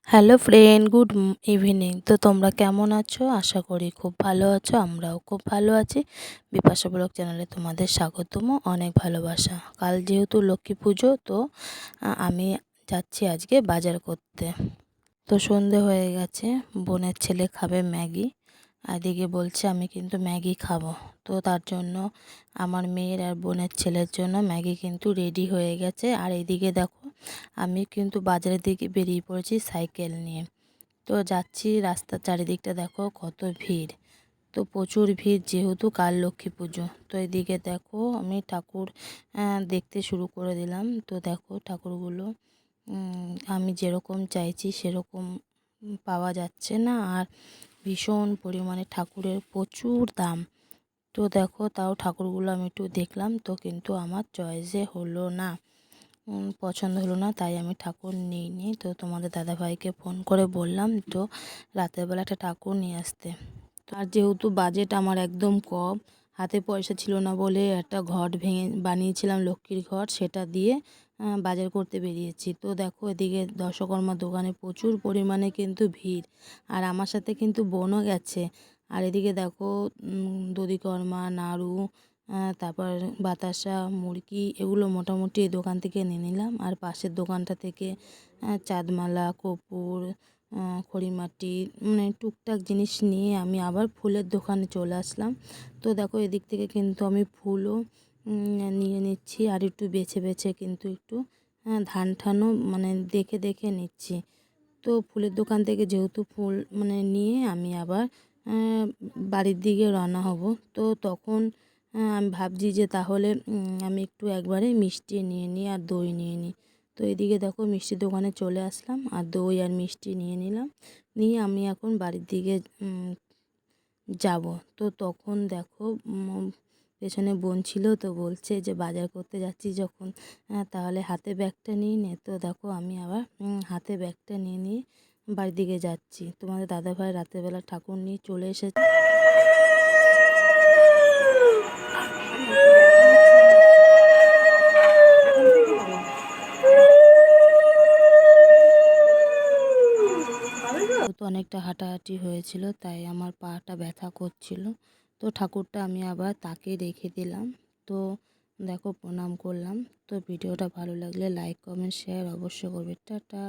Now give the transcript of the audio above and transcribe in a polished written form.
Hello friend, good evening. তো তোমরা কেমন আছো? আশা করি খুব ভালো আছো। আমরাও খুব ভালো আছি। বিপাশা ব্লগ চ্যানেলে তোমাদের স্বাগতম, অনেক ভালোবাসা। কাল যেহেতু লক্ষ্মী পুজো, তো আমি যাচ্ছি আজকে বাজার করতে। তো সন্ধে হয়ে গেছে, বোনের ছেলে খাবে ম্যাগি, এদিকে বলছে আমি কিন্তু ম্যাগি খাবো। তো তার জন্য আমার মেয়ের আর বোনের ছেলের জন্য ম্যাগি কিন্তু রেডি হয়ে গেছে। আর এদিকে দেখো, আমি কিন্তু বাজারের দিকে বেরিয়ে পড়েছি সাইকেল নিয়ে। তো যাচ্ছি, রাস্তার চারিদিকটা দেখো কত ভিড়। তো প্রচুর ভিড়, যেহেতু কাল লক্ষ্মী পুজো। তো এদিকে দেখো আমি ঠাকুর দেখতে শুরু করে দিলাম। তো দেখো ঠাকুরগুলো আমি যেরকম চাইছি সেরকম পাওয়া যাচ্ছে না, আর ভীষণ পরিমাণে ঠাকুরের প্রচুর দাম। তো দেখো তাও ঠাকুরগুলো আমি একটু দেখলাম, তো কিন্তু আমার চয়েসে হলো না, পছন্দ হলো না, তাই আমি ঠাকুর নিইনি। তো তোমাদের দাদাভাইকে ফোন করে বললাম তো রাতের বেলা একটা ঠাকুর নিয়ে আসতে। আর যেহেতু বাজেট আমার একদম কম, হাতে পয়সা ছিল না বলে একটা ঘট বানিয়েছিলাম, লক্ষ্মীর ঘট, সেটা দিয়ে বাজার করতে বেরিয়েছি। তো দেখো এদিকে দশকর্মার দোকানে প্রচুর পরিমাণে কিন্তু ভিড়, আর আমার সাথে কিন্তু বোনও গেছে। আর এদিকে দেখো দধিকর্মা, নাড়ু, তারপর বাতাসা, মুড়কি, এগুলো মোটামুটি এই দোকান থেকে নিয়ে নিলাম। আর পাশের দোকানটা থেকে চাঁদমালা, কর্পূর, খড়িমাটি, মানে টুকটাক জিনিস নিয়ে আমি আবার ফুলের দোকানে চলে আসলাম। তো দেখো এদিক থেকে কিন্তু আমি ফুলও নিয়ে নিচ্ছি, আর একটু বেছে বেছে কিন্তু একটু ধান ঠানও মানে দেখে দেখে নিচ্ছি। তো ফুলের দোকান থেকে যেহেতু ফুল মানে নিয়ে আমি আবার বাড়ির দিকে রওনা হব। তো তখন আমি ভাবছি যে তাহলে আমি একটু একবারে মিষ্টি নিয়ে নিই আর দই নিয়ে নিই। তো এদিকে দেখো মিষ্টির দোকানে চলে আসলাম, আর দই আর মিষ্টি নিয়ে নিলাম, নিয়ে আমি এখন বাড়ির দিকে যাব। তো তখন দেখো পেছনে বোন ছিল, তো বলছে যে বাজার করতে যাচ্ছি যখন তাহলে হাতে ব্যাগটা নিয়ে নে। তো দেখো আমি আবার হাতে ব্যাগটা নিয়ে বাড়ির দিকে যাচ্ছি। তোমাদের দাদাভাই রাতেরবেলা ঠাকুর নিয়ে চলে এসেছে। তো অনেকটা হাঁটাহাঁটি হয়েছিল, তাই আমার পাটা ব্যথা করছিল। তো ঠাকুরটা আমি আবার তাকে রেখে দিলাম। তো দেখো প্রণাম করলাম। তো ভিডিওটা ভালো লাগলে লাইক, কমেন্ট, শেয়ার অবশ্যই করবে। টাটা।